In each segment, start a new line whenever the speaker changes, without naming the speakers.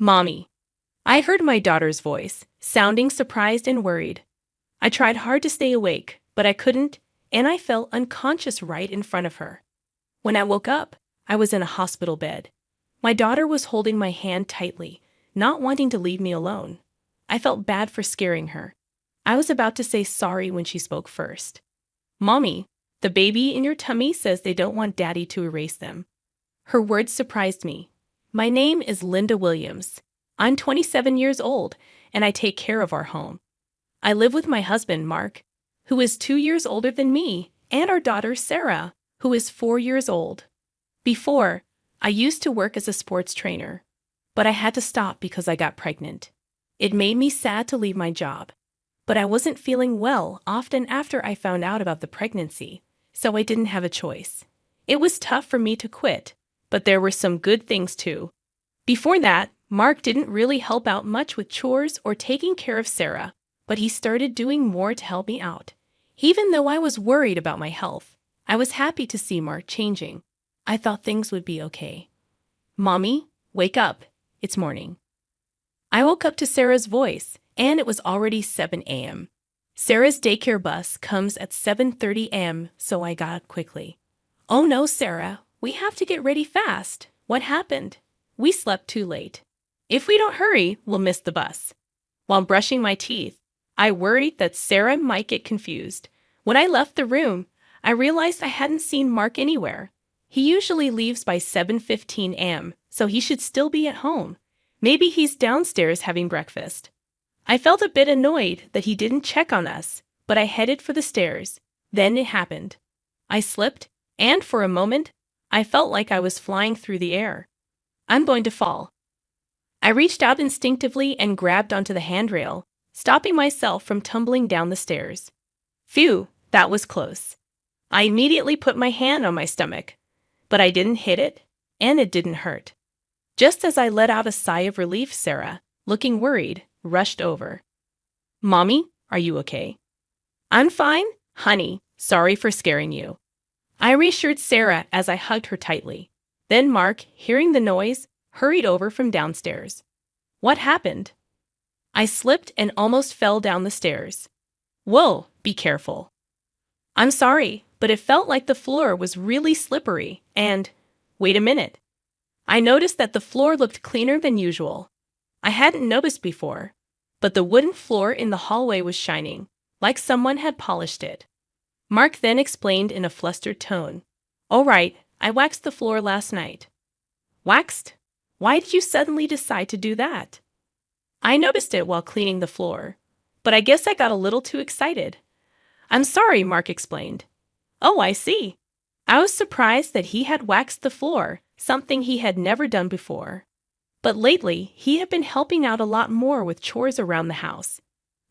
Mommy. I heard my daughter's voice, sounding surprised and worried. I tried hard to stay awake, but I couldn't, and I fell unconscious right in front of her. When I woke up, I was in a hospital bed. My daughter was holding my hand tightly, not wanting to leave me alone. I felt bad for scaring her. I was about to say sorry when she spoke first. Mommy, the baby in your tummy says they don't want Daddy to erase them. Her words surprised me. My name is Linda Williams. I'm 27 years old, and I take care of our home. I live with my husband, Mark, who is 2 years older than me, and our daughter, Sarah, who is 4 years old. Before, I used to work as a sports trainer, but I had to stop because I got pregnant. It made me sad to leave my job, but I wasn't feeling well often after I found out about the pregnancy, so I didn't have a choice. It was tough for me to quit, but there were some good things too. Before that, Mark didn't really help out much with chores or taking care of Sarah, but he started doing more to help me out. Even though I was worried about my health, I was happy to see Mark changing. I thought things would be okay. Mommy, wake up. It's morning. I woke up to Sarah's voice, and it was already 7 a.m. Sarah's daycare bus comes at 7:30 a.m., so I got up quickly. Oh no, Sarah, we have to get ready fast. What happened? We slept too late. If we don't hurry, we'll miss the bus. While brushing my teeth, I worried that Sarah might get confused. When I left the room, I realized I hadn't seen Mark anywhere. He usually leaves by 7:15 a.m., so he should still be at home. Maybe he's downstairs having breakfast. I felt a bit annoyed that he didn't check on us, but I headed for the stairs. Then it happened. I slipped, and for a moment, I felt like I was flying through the air. I'm going to fall. I reached out instinctively and grabbed onto the handrail, stopping myself from tumbling down the stairs. Phew, that was close. I immediately put my hand on my stomach, but I didn't hit it, and it didn't hurt. Just as I let out a sigh of relief, Sarah, looking worried, rushed over. Mommy, are you okay? I'm fine, honey. Sorry for scaring you. I reassured Sarah as I hugged her tightly. Then Mark, hearing the noise, hurried over from downstairs. What happened? I slipped and almost fell down the stairs. Whoa, be careful. I'm sorry, but it felt like the floor was really slippery and… Wait a minute. I noticed that the floor looked cleaner than usual. I hadn't noticed before, but the wooden floor in the hallway was shining, like someone had polished it. Mark then explained in a flustered tone. All right, I waxed the floor last night. Waxed? Why did you suddenly decide to do that? I noticed it while cleaning the floor, but I guess I got a little too excited. I'm sorry, Mark explained. Oh, I see. I was surprised that he had waxed the floor, something he had never done before. But lately, he had been helping out a lot more with chores around the house.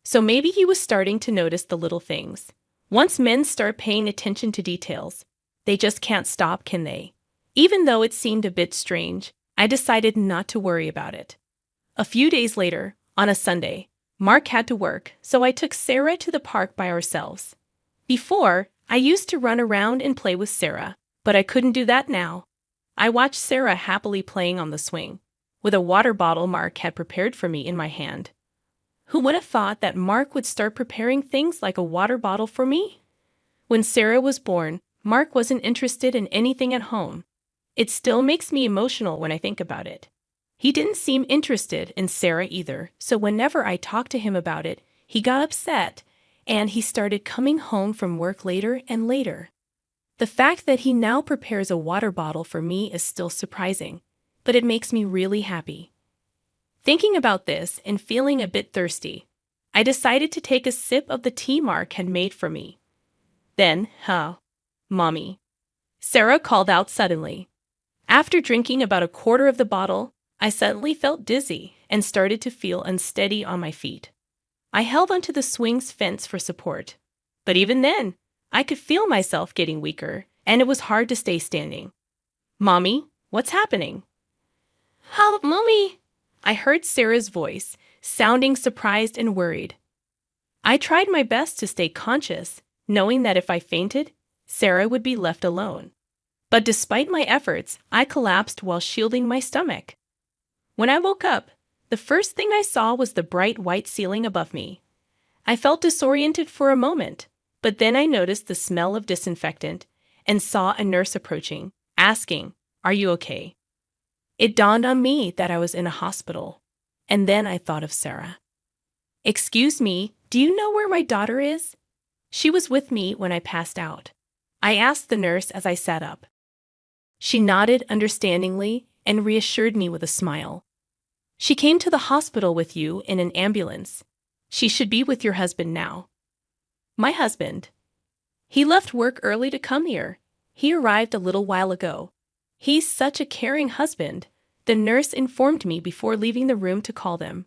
So maybe he was starting to notice the little things. Once men start paying attention to details, they just can't stop, can they? Even though it seemed a bit strange, I decided not to worry about it. A few days later, on a Sunday, Mark had to work, so I took Sarah to the park by ourselves. Before, I used to run around and play with Sarah, but I couldn't do that now. I watched Sarah happily playing on the swing, with a water bottle Mark had prepared for me in my hand. Who would have thought that Mark would start preparing things like a water bottle for me? When Sarah was born, Mark wasn't interested in anything at home. It still makes me emotional when I think about it. He didn't seem interested in Sarah either, so whenever I talked to him about it, he got upset, and he started coming home from work later and later. The fact that he now prepares a water bottle for me is still surprising, but it makes me really happy. Thinking about this and feeling a bit thirsty, I decided to take a sip of the tea Mark had made for me. Then, Mommy, Sarah called out suddenly. After drinking about a quarter of the bottle, I suddenly felt dizzy and started to feel unsteady on my feet. I held onto the swing's fence for support, but even then, I could feel myself getting weaker, and it was hard to stay standing. Mommy, what's happening? Help, Mommy! I heard Sarah's voice, sounding surprised and worried. I tried my best to stay conscious, knowing that if I fainted, Sarah would be left alone. But despite my efforts, I collapsed while shielding my stomach. When I woke up, The first thing I saw was the bright white ceiling above me. I felt disoriented for a moment, but then I noticed the smell of disinfectant and saw a nurse approaching, asking, "Are you okay?" It dawned on me that I was in a hospital, and then I thought of Sarah. "Excuse me, do you know where my daughter is?" She was with me when I passed out. I asked the nurse as I sat up. She nodded understandingly and reassured me with a smile. "She came to the hospital with you in an ambulance. She should be with your husband now." "My husband?" "He left work early to come here. He arrived a little while ago. He's such a caring husband," the nurse informed me before leaving the room to call them.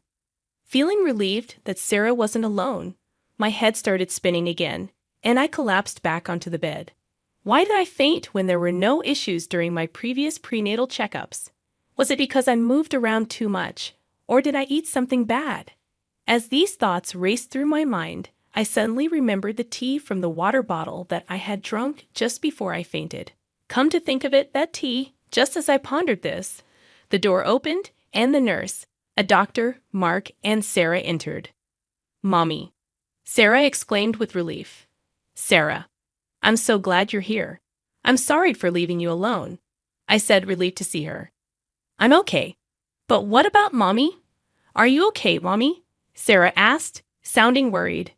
Feeling relieved that Sarah wasn't alone, my head started spinning again, and I collapsed back onto the bed. Why did I faint when there were no issues during my previous prenatal checkups? Was it because I moved around too much, or did I eat something bad? As these thoughts raced through my mind, I suddenly remembered the tea from the water bottle that I had drunk just before I fainted. Come to think of it, that tea, just as I pondered this, the door opened, and the nurse, a doctor, Mark, and Sarah entered. "Mommy," Sarah exclaimed with relief. "Sarah, I'm so glad you're here. I'm sorry for leaving you alone," I said, relieved to see her. "I'm okay. But what about Mommy? Are you okay, Mommy?" Sarah asked, sounding worried.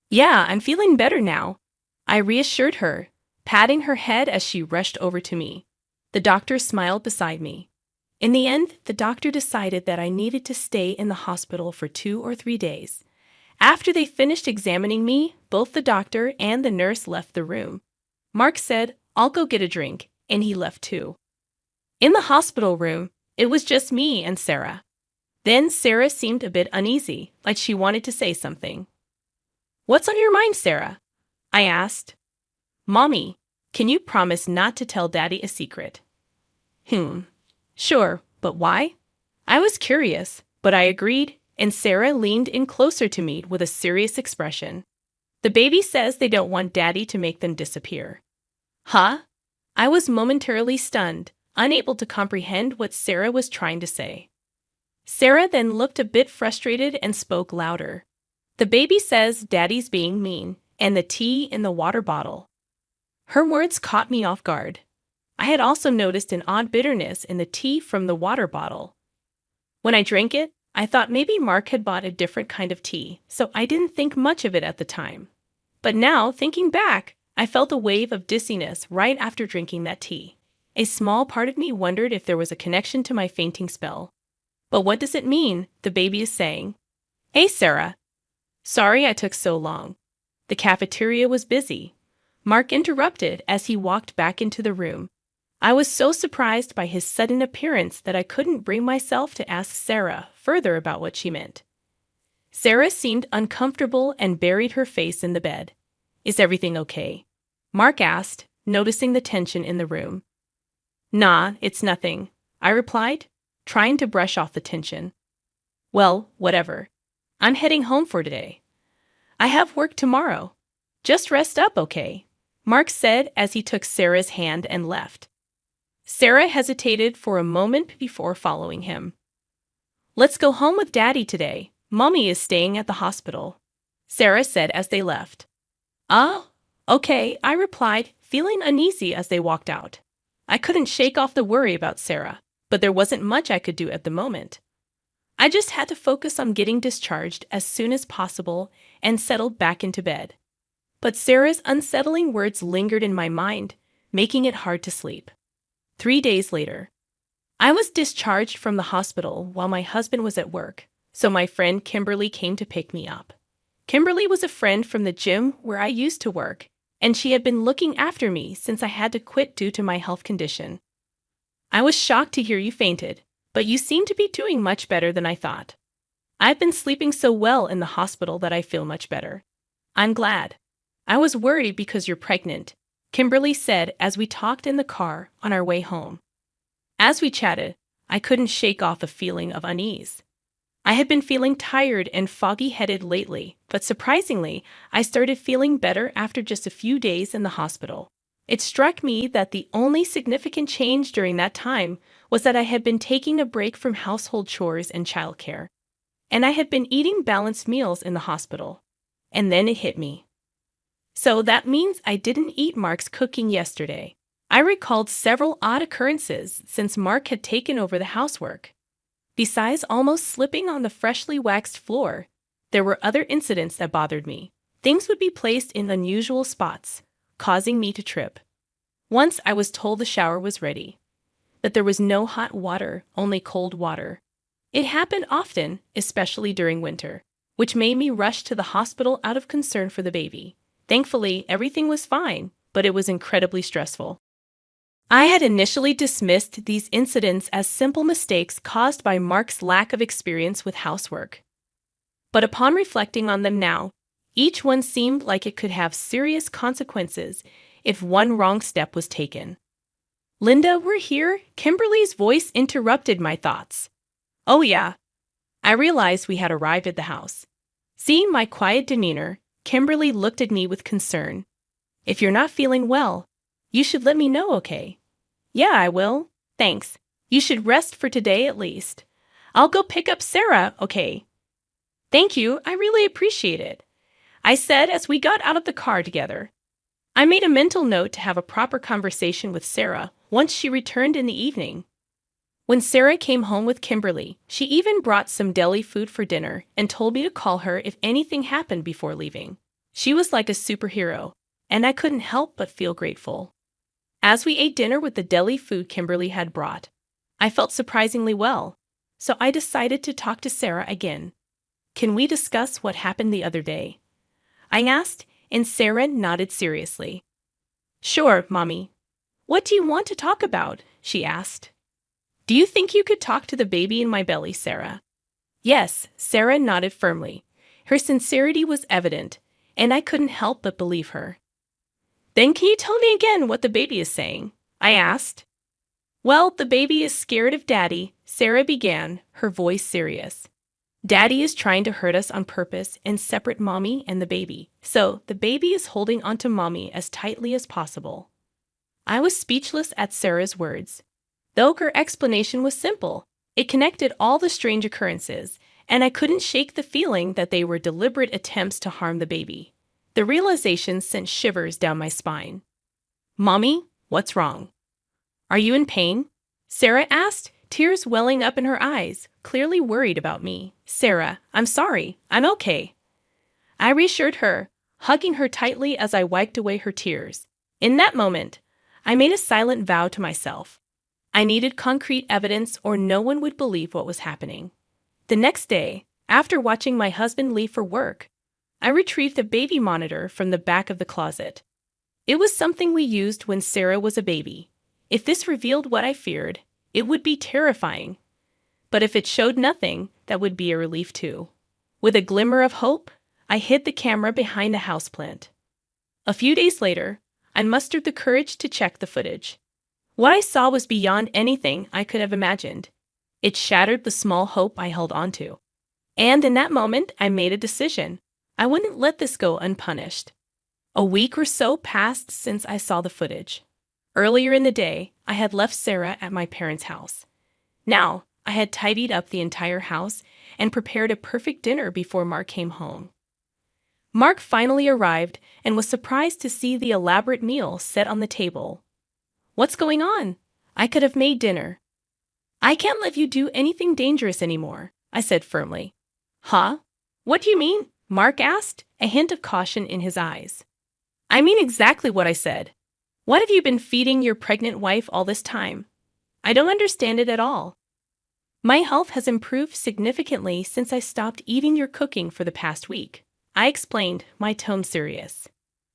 "Yeah, I'm feeling better now," I reassured her, patting her head as she rushed over to me. The doctor smiled beside me. In the end, the doctor decided that I needed to stay in the hospital for 2 or 3 days. After they finished examining me, both the doctor and the nurse left the room. Mark said, "I'll go get a drink," and he left too. In the hospital room, it was just me and Sarah. Then Sarah seemed a bit uneasy, like she wanted to say something. "What's on your mind, Sarah?" I asked. "Mommy, can you promise not to tell Daddy a secret?" Sure, but why?" I was curious, but I agreed, and Sarah leaned in closer to me with a serious expression. "The baby says they don't want Daddy to make them disappear." Huh? I was momentarily stunned, unable to comprehend what Sarah was trying to say. Sarah then looked a bit frustrated and spoke louder. "The baby says Daddy's being mean, and the tea in the water bottle." Her words caught me off guard. I had also noticed an odd bitterness in the tea from the water bottle. When I drank it, I thought maybe Mark had bought a different kind of tea, so I didn't think much of it at the time. But now, thinking back, I felt a wave of dizziness right after drinking that tea. A small part of me wondered if there was a connection to my fainting spell. "But what does it mean?" the baby is saying. "Hey, Sarah. Sorry I took so long. The cafeteria was busy." Mark interrupted as he walked back into the room. I was so surprised by his sudden appearance that I couldn't bring myself to ask Sarah further about what she meant. Sarah seemed uncomfortable and buried her face in the bed. "Is everything okay?" Mark asked, noticing the tension in the room. "Nah, it's nothing," I replied, trying to brush off the tension. "Well, whatever. I'm heading home for today. I have work tomorrow. Just rest up, okay?" Mark said as he took Sarah's hand and left. Sarah hesitated for a moment before following him. "Let's go home with Daddy today. Mommy is staying at the hospital," Sarah said as they left. "Oh, okay," I replied, feeling uneasy as they walked out. I couldn't shake off the worry about Sarah, but there wasn't much I could do at the moment. I just had to focus on getting discharged as soon as possible and settled back into bed. But Sarah's unsettling words lingered in my mind, making it hard to sleep. 3 days later, I was discharged from the hospital while my husband was at work, so my friend Kimberly came to pick me up. Kimberly was a friend from the gym where I used to work, and she had been looking after me since I had to quit due to my health condition. "I was shocked to hear you fainted, but you seem to be doing much better than I thought. I've been sleeping so well in the hospital that I feel much better. I'm glad. I was worried because you're pregnant," Kimberly said as we talked in the car on our way home. As we chatted, I couldn't shake off a feeling of unease. I had been feeling tired and foggy-headed lately, but surprisingly, I started feeling better after just a few days in the hospital. It struck me that the only significant change during that time was that I had been taking a break from household chores and childcare, and I had been eating balanced meals in the hospital. And then it hit me. So that means I didn't eat Mark's cooking yesterday. I recalled several odd occurrences since Mark had taken over the housework. Besides almost slipping on the freshly waxed floor, there were other incidents that bothered me. Things would be placed in unusual spots, causing me to trip. Once I was told the shower was ready, but there was no hot water, only cold water. It happened often, especially during winter, which made me rush to the hospital out of concern for the baby. Thankfully, everything was fine, but it was incredibly stressful. I had initially dismissed these incidents as simple mistakes caused by Mark's lack of experience with housework. But upon reflecting on them now, each one seemed like it could have serious consequences if one wrong step was taken. "Linda, we're here," Kimberly's voice interrupted my thoughts. "Oh yeah." I realized we had arrived at the house. Seeing my quiet demeanor, Kimberly looked at me with concern. "If you're not feeling well, you should let me know, okay?" "Yeah, I will. Thanks. You should rest for today at least. I'll go pick up Sarah, okay?" "Thank you, I really appreciate it," I said as we got out of the car together. I made a mental note to have a proper conversation with Sarah once she returned in the evening. When Sarah came home with Kimberly, she even brought some deli food for dinner and told me to call her if anything happened before leaving. She was like a superhero, and I couldn't help but feel grateful. As we ate dinner with the deli food Kimberly had brought, I felt surprisingly well, so I decided to talk to Sarah again. "Can we discuss what happened the other day?" I asked, and Sarah nodded seriously. "Sure, Mommy. What do you want to talk about?" she asked. "Do you think you could talk to the baby in my belly, Sarah?" Yes, Sarah nodded firmly. Her sincerity was evident, and I couldn't help but believe her. "Then can you tell me again what the baby is saying?" I asked. "Well, the baby is scared of Daddy," Sarah began, her voice serious. "Daddy is trying to hurt us on purpose and separate Mommy and the baby, so the baby is holding onto Mommy as tightly as possible." I was speechless at Sarah's words. Though her explanation was simple, it connected all the strange occurrences, and I couldn't shake the feeling that they were deliberate attempts to harm the baby. The realization sent shivers down my spine. "Mommy, what's wrong? Are you in pain?" Sarah asked, tears welling up in her eyes, clearly worried about me. "Sarah, I'm sorry. I'm okay." I reassured her, hugging her tightly as I wiped away her tears. In that moment, I made a silent vow to myself. I needed concrete evidence or no one would believe what was happening. The next day, after watching my husband leave for work, I retrieved a baby monitor from the back of the closet. It was something we used when Sarah was a baby. If this revealed what I feared, it would be terrifying. But if it showed nothing, that would be a relief too. With a glimmer of hope, I hid the camera behind a houseplant. A few days later, I mustered the courage to check the footage. What I saw was beyond anything I could have imagined. It shattered the small hope I held onto. And in that moment, I made a decision. I wouldn't let this go unpunished. A week or so passed since I saw the footage. Earlier in the day, I had left Sarah at my parents' house. Now, I had tidied up the entire house and prepared a perfect dinner before Mark came home. Mark finally arrived and was surprised to see the elaborate meal set on the table. "What's going on? I could have made dinner." "I can't let you do anything dangerous anymore," I said firmly. "Huh? What do you mean?" Mark asked, a hint of caution in his eyes. "I mean exactly what I said. What have you been feeding your pregnant wife all this time? I don't understand it at all." "My health has improved significantly since I stopped eating your cooking for the past week," I explained, my tone serious.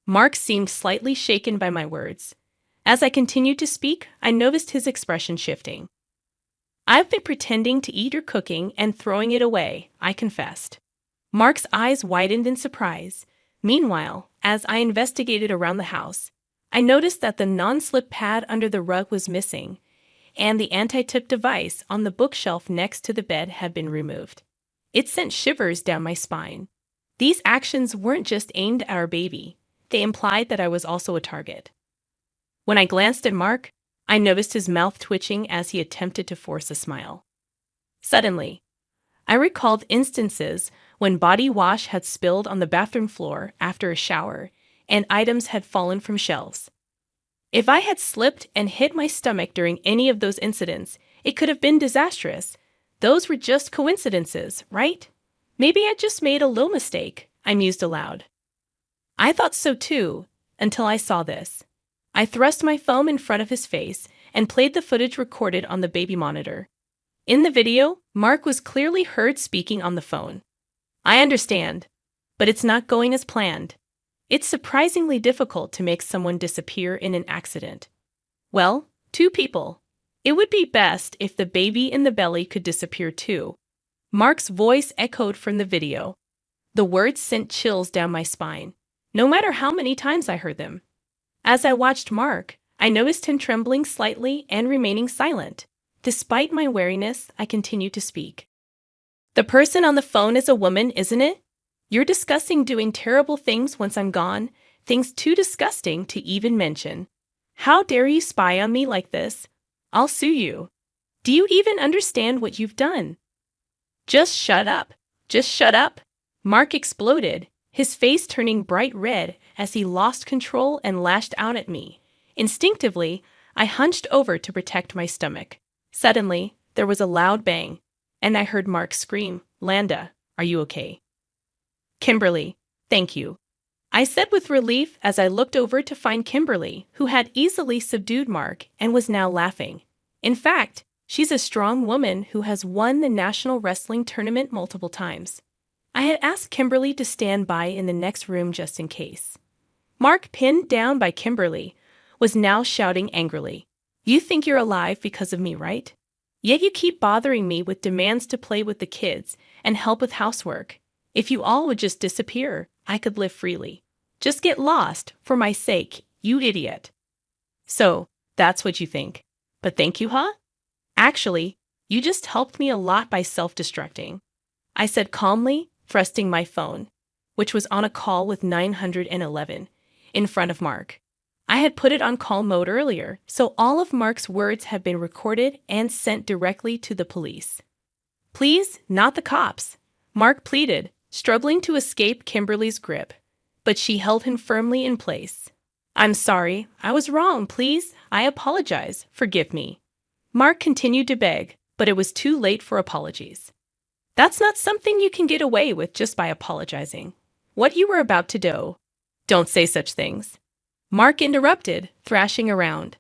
Mark seemed slightly shaken by my words. As I continued to speak, I noticed his expression shifting. "I've been pretending to eat your cooking and throwing it away," I confessed. Mark's eyes widened in surprise. Meanwhile, as I investigated around the house, I noticed that the non-slip pad under the rug was missing, and the anti-tip device on the bookshelf next to the bed had been removed. It sent shivers down my spine. These actions weren't just aimed at our baby. They implied that I was also a target. When I glanced at Mark, I noticed his mouth twitching as he attempted to force a smile. Suddenly, I recalled instances when body wash had spilled on the bathroom floor after a shower and items had fallen from shelves. If I had slipped and hit my stomach during any of those incidents, it could have been disastrous. Those were just coincidences, right? Maybe I just made a little mistake, I mused aloud. I thought so too, until I saw this. I thrust my phone in front of his face and played the footage recorded on the baby monitor. In the video, Mark was clearly heard speaking on the phone. I understand, but it's not going as planned. It's surprisingly difficult to make someone disappear in an accident. Well, two people. It would be best if the baby in the belly could disappear too. Mark's voice echoed from the video. The words sent chills down my spine, no matter how many times I heard them. As I watched Mark, I noticed him trembling slightly and remaining silent. Despite my wariness, I continued to speak. The person on the phone is a woman, isn't it? You're discussing doing terrible things once I'm gone, things too disgusting to even mention. How dare you spy on me like this? I'll sue you. Do you even understand what you've done? Just shut up. Just shut up. Mark exploded, his face turning bright red as he lost control and lashed out at me. Instinctively, I hunched over to protect my stomach. Suddenly, there was a loud bang, and I heard Mark scream, "Landa, are you okay?" "Kimberly, thank you," I said with relief as I looked over to find Kimberly, who had easily subdued Mark and was now laughing. In fact, she's a strong woman who has won the national wrestling tournament multiple times. I had asked Kimberly to stand by in the next room just in case. Mark, pinned down by Kimberly, was now shouting angrily, "You think you're alive because of me, right? Yet you keep bothering me with demands to play with the kids and help with housework. If you all would just disappear, I could live freely. Just get lost, for my sake, you idiot." "So, that's what you think. But thank you, huh? Actually, you just helped me a lot by self-destructing," I said calmly, thrusting my phone, which was on a call with 911, in front of Mark. I had put it on call mode earlier, so all of Mark's words had been recorded and sent directly to the police. "Please, not the cops," Mark pleaded, struggling to escape Kimberly's grip, but she held him firmly in place. "I'm sorry, I was wrong, please. I apologize. Forgive me." Mark continued to beg, but it was too late for apologies. "That's not something you can get away with just by apologizing. What you were about to do." "Don't say such things," Mark interrupted, thrashing around.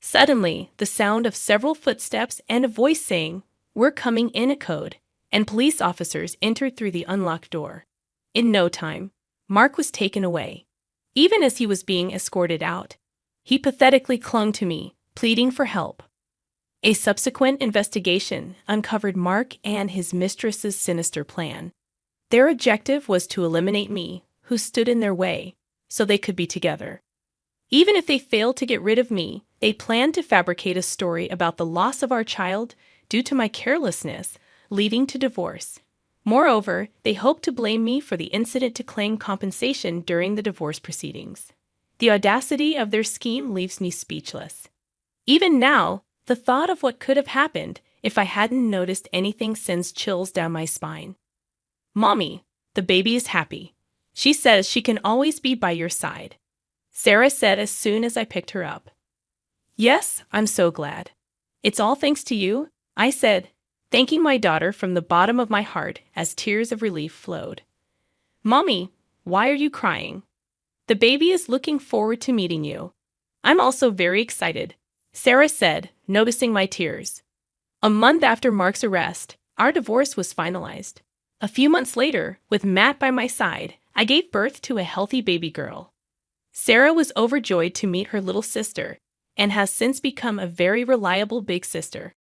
Suddenly, the sound of several footsteps and a voice saying, "We're coming in," echoed, and police officers entered through the unlocked door. In no time, Mark was taken away. Even as he was being escorted out, he pathetically clung to me, pleading for help. A subsequent investigation uncovered Mark and his mistress's sinister plan. Their objective was to eliminate me, who stood in their way, so they could be together. Even if they failed to get rid of me, they planned to fabricate a story about the loss of our child due to my carelessness, leading to divorce. Moreover, they hoped to blame me for the incident to claim compensation during the divorce proceedings. The audacity of their scheme leaves me speechless. Even now, the thought of what could have happened if I hadn't noticed anything sends chills down my spine. "Mommy, the baby is happy. She says she can always be by your side," Sarah said as soon as I picked her up. "Yes, I'm so glad. It's all thanks to you," I said, thanking my daughter from the bottom of my heart as tears of relief flowed. "Mommy, why are you crying?" "The baby is looking forward to meeting you." "I'm also very excited," Sarah said, noticing my tears. A month after Mark's arrest, our divorce was finalized. A few months later, with Matt by my side, I gave birth to a healthy baby girl. Sarah was overjoyed to meet her little sister and has since become a very reliable big sister.